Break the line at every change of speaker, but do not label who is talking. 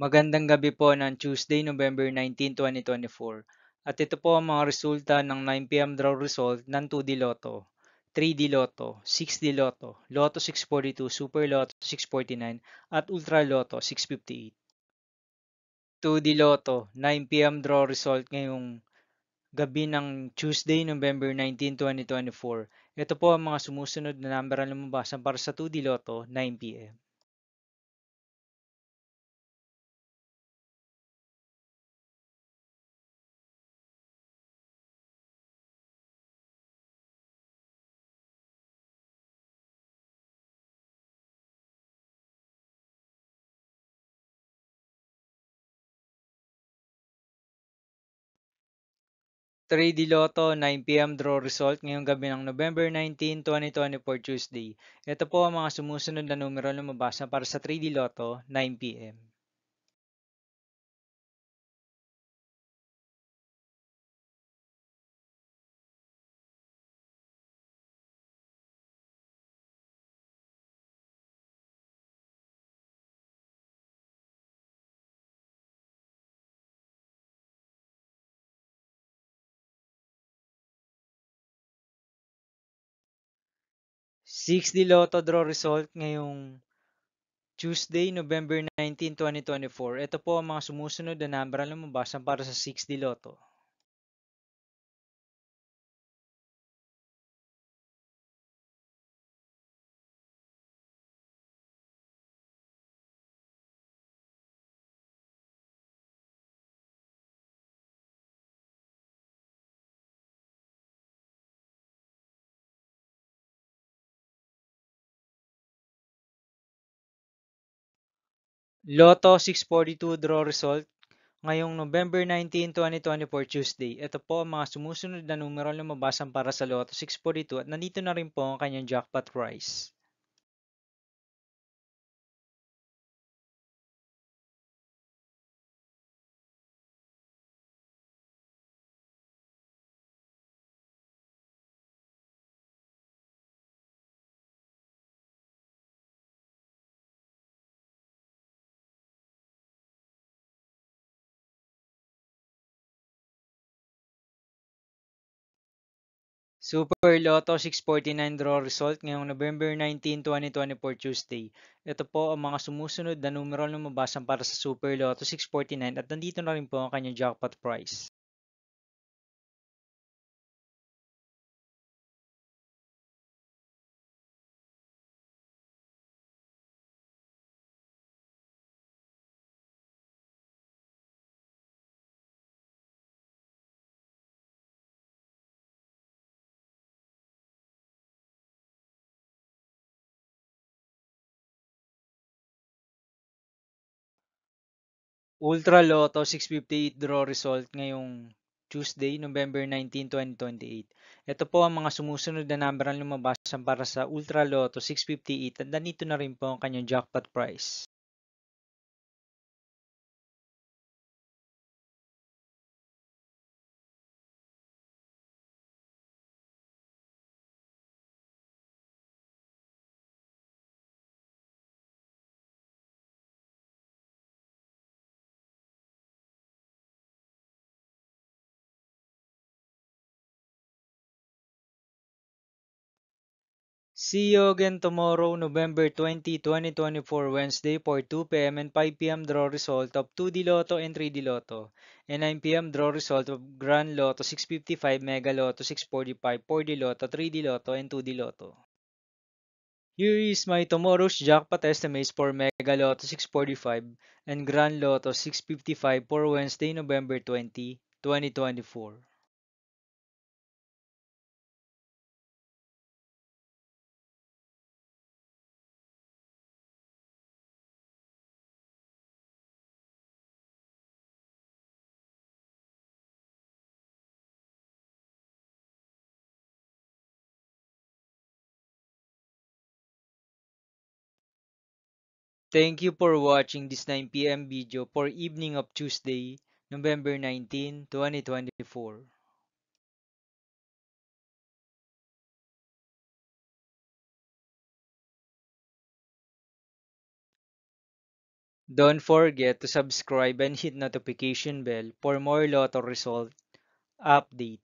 Magandang gabi po ng Tuesday, November 19, 2024. At ito po ang mga resulta ng 9 p.m. draw result ng 2D Lotto, 3D Lotto, 6D Lotto, Lotto 642, Super Lotto 649, at Ultra Lotto 658. 2D Lotto, 9 p.m. draw result ngayong gabi ng Tuesday, November 19, 2024. Ito po ang mga sumusunod na number na lumabasan para sa 2D Lotto, 9 p.m. 3D Lotto 9 p.m. draw result ngayong gabi ng November 19, 2024 Tuesday. Ito po ang mga sumusunod na numero na lumabas para sa 3D Lotto 9 p.m. 6D Lotto draw result ngayong Tuesday, November 19, 2024. Ito po ang mga sumusunod na number na lumabas para sa 6D Lotto. 642 draw result ngayong November 19, 2024 Tuesday. Ito po ang mga sumusunod na numero na lumabas para sa Lotto 642 at nandito na rin po ang kanyang jackpot prize. Super Lotto 649 draw result ngayong November 19, 2024 Tuesday. Ito po ang mga sumusunod na numero na lumabas para sa Super Lotto 649 at nandito na rin po ang kanyang jackpot prize. Ultra Lotto 658 draw result ngayong Tuesday, November 19, 2028. Ito po ang mga sumusunod na number na lumabas para sa Ultra Lotto 658 at nandito na rin po ang kanyang jackpot prize. See you again tomorrow, November 20, 2024, Wednesday for 2 p.m. and 5 p.m. draw result of 2D Lotto and 3D Lotto, and 9 p.m. draw result of Grand Lotto 655, Mega Lotto 645, 4D Lotto, 3D Lotto, and 2D Lotto. Here is my tomorrow's jackpot estimates for Mega Lotto 645 and Grand Lotto 655 for Wednesday, November 20, 2024. Thank you for watching this 9 p.m. video for evening of Tuesday, November 19, 2024. Don't forget to subscribe and hit notification bell for more Lotto result update.